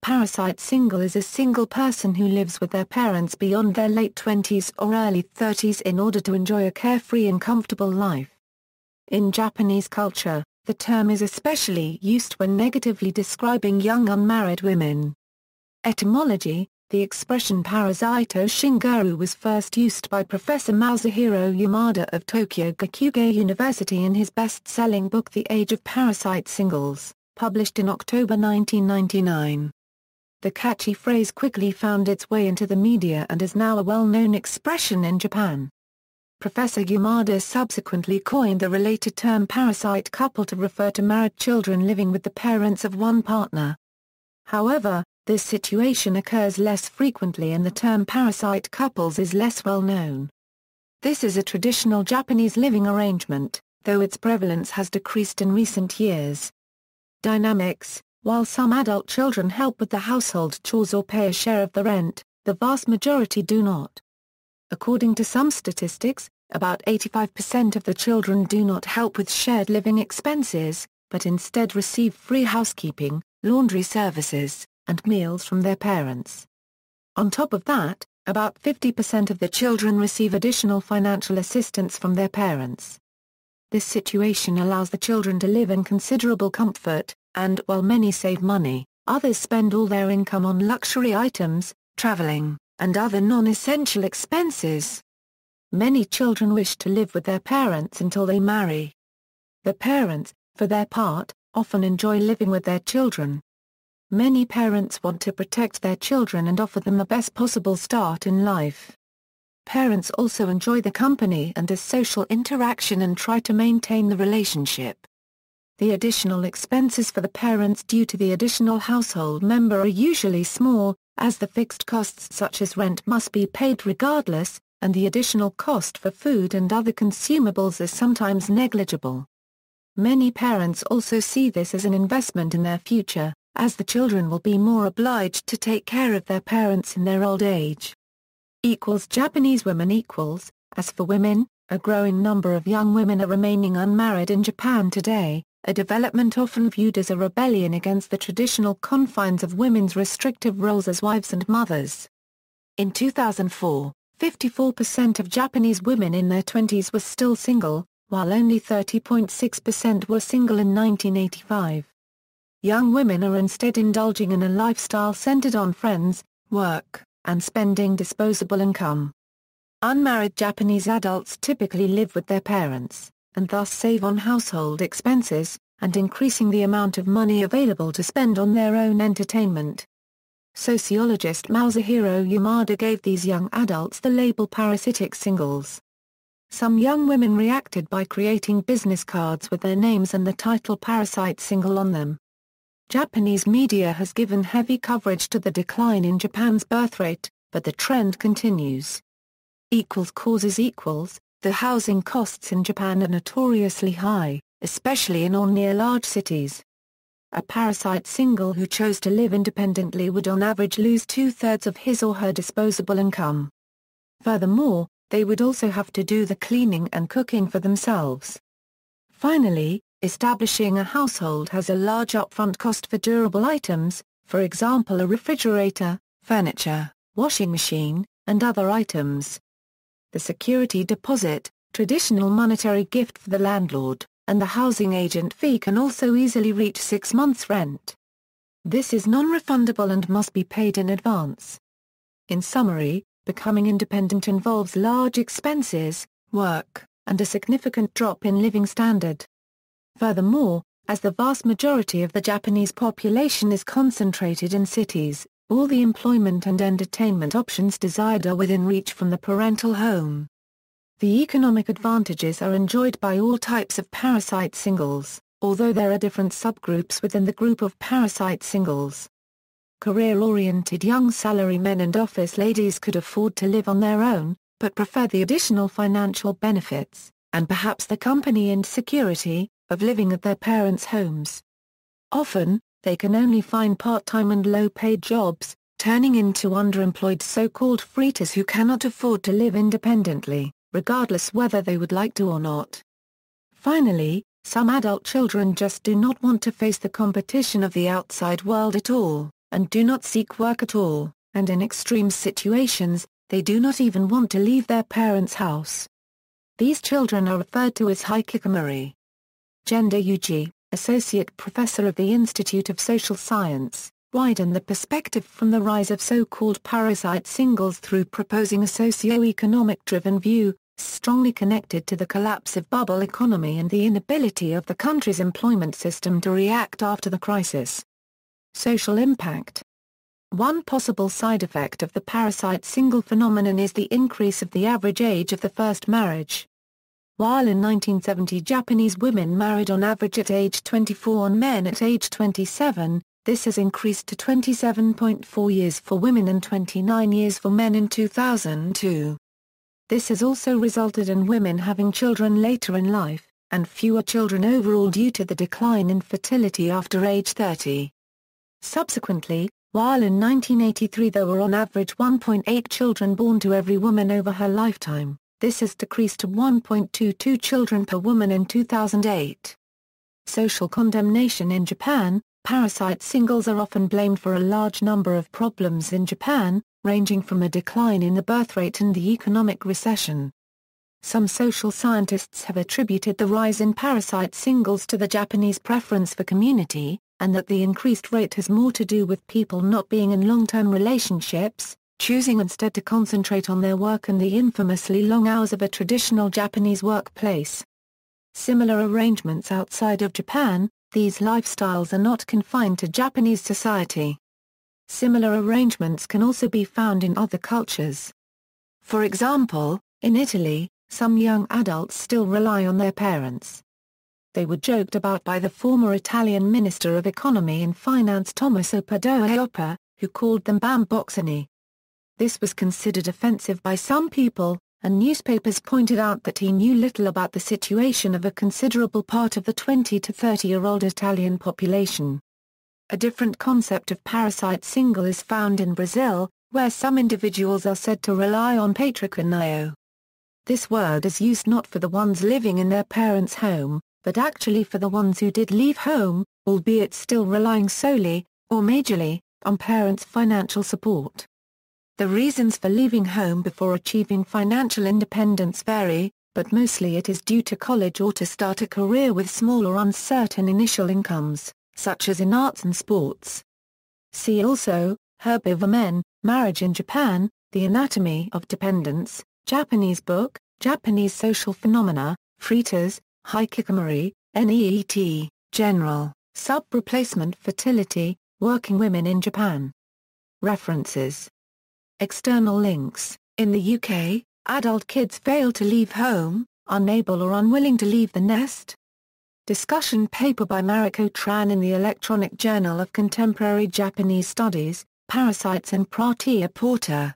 Parasite single is a single person who lives with their parents beyond their late 20s or early 30s in order to enjoy a carefree and comfortable life. In Japanese culture, the term is especially used when negatively describing young unmarried women. Etymology: the expression parasito shinguru was first used by Professor Masahiro Yamada of Tokyo Gakuge University in his best-selling book The Age of Parasite Singles, published in October 1999. The catchy phrase quickly found its way into the media and is now a well-known expression in Japan. Professor Yamada subsequently coined the related term parasite couple to refer to married children living with the parents of one partner. However, this situation occurs less frequently and the term parasite couples is less well known. This is a traditional Japanese living arrangement, though its prevalence has decreased in recent years. Dynamics: while some adult children help with the household chores or pay a share of the rent, the vast majority do not. According to some statistics, about 85% of the children do not help with shared living expenses, but instead receive free housekeeping, laundry services, and meals from their parents. On top of that, about 50% of the children receive additional financial assistance from their parents. This situation allows the children to live in considerable comfort, and while many save money, others spend all their income on luxury items, traveling, and other non-essential expenses. Many children wish to live with their parents until they marry. The parents, for their part, often enjoy living with their children. Many parents want to protect their children and offer them the best possible start in life. Parents also enjoy the company and the social interaction and try to maintain the relationship. The additional expenses for the parents due to the additional household member are usually small, as the fixed costs such as rent must be paid regardless, and the additional cost for food and other consumables is sometimes negligible. Many parents also see this as an investment in their future, as the children will be more obliged to take care of their parents in their old age. Japanese women equals. As for women, a growing number of young women are remaining unmarried in Japan today, a development often viewed as a rebellion against the traditional confines of women's restrictive roles as wives and mothers. In 2004, 54% of Japanese women in their 20s were still single, while only 30.6% were single in 1985. Young women are instead indulging in a lifestyle centered on friends, work, and spending disposable income. Unmarried Japanese adults typically live with their parents, and thus save on household expenses, and increasing the amount of money available to spend on their own entertainment. Sociologist Masahiro Yamada gave these young adults the label parasitic singles. Some young women reacted by creating business cards with their names and the title Parasite Single on them. Japanese media has given heavy coverage to the decline in Japan's birth rate, but the trend continues. Causes equals. The housing costs in Japan are notoriously high, especially in or near large cities. A parasite single who chose to live independently would on average lose 2/3 of his or her disposable income. Furthermore, they would also have to do the cleaning and cooking for themselves. Finally, establishing a household has a large upfront cost for durable items, for example a refrigerator, furniture, washing machine, and other items. The security deposit, traditional monetary gift for the landlord, and the housing agent fee can also easily reach 6 months' rent. This is non-refundable and must be paid in advance. In summary, becoming independent involves large expenses, work, and a significant drop in living standard. Furthermore, as the vast majority of the Japanese population is concentrated in cities, all the employment and entertainment options desired are within reach from the parental home. The economic advantages are enjoyed by all types of parasite singles, although there are different subgroups within the group of parasite singles. Career-oriented young salarymen and office ladies could afford to live on their own, but prefer the additional financial benefits, and perhaps the company and security, of living at their parents' homes. Often, they can only find part-time and low-paid jobs, turning into underemployed so-called freeters who cannot afford to live independently, regardless whether they would like to or not. Finally, some adult children just do not want to face the competition of the outside world at all, and do not seek work at all, and in extreme situations, they do not even want to leave their parents' house. These children are referred to as hikikomori. Gender Yuji, Associate Professor of the Institute of Social Science, widen the perspective from the rise of so-called parasite singles through proposing a socio-economic-driven view, strongly connected to the collapse of bubble economy and the inability of the country's employment system to react after the crisis. Social impact. One possible side effect of the parasite single phenomenon is the increase of the average age of the first marriage. While in 1970 Japanese women married on average at age 24 and men at age 27, this has increased to 27.4 years for women and 29 years for men in 2002. This has also resulted in women having children later in life, and fewer children overall due to the decline in fertility after age 30. Subsequently, while in 1983 there were on average 1.8 children born to every woman over her lifetime, this has decreased to 1.22 children per woman in 2008. Social condemnation in Japan. Parasite singles are often blamed for a large number of problems in Japan, ranging from a decline in the birth rate and the economic recession. Some social scientists have attributed the rise in parasite singles to the Japanese preference for community, and that the increased rate has more to do with people not being in long-term relationships, choosing instead to concentrate on their work and the infamously long hours of a traditional Japanese workplace. Similar arrangements outside of Japan. These lifestyles are not confined to Japanese society. Similar arrangements can also be found in other cultures. For example, in Italy, some young adults still rely on their parents. They were joked about by the former Italian Minister of Economy and Finance Tommaso Padoa-Schioppa, who called them bamboxini. This was considered offensive by some people, and newspapers pointed out that he knew little about the situation of a considerable part of the 20 to 30-year-old Italian population. A different concept of parasite single is found in Brazil, where some individuals are said to rely on patricinio. This word is used not for the ones living in their parents' home, but actually for the ones who did leave home, albeit still relying solely, or majorly, on parents' financial support. The reasons for leaving home before achieving financial independence vary, but mostly it is due to college or to start a career with small or uncertain initial incomes, such as in arts and sports. See also, Herbivore Men, Marriage in Japan, The Anatomy of Dependence, Japanese book, Japanese social phenomena, Fritas, Hikikomori, NEET, General, Sub-replacement fertility, Working women in Japan. References. External links. In the UK, adult kids fail to leave home, unable or unwilling to leave the nest. Discussion paper by Mariko Tran in the Electronic Journal of Contemporary Japanese Studies, Parasites and Pratia Porta.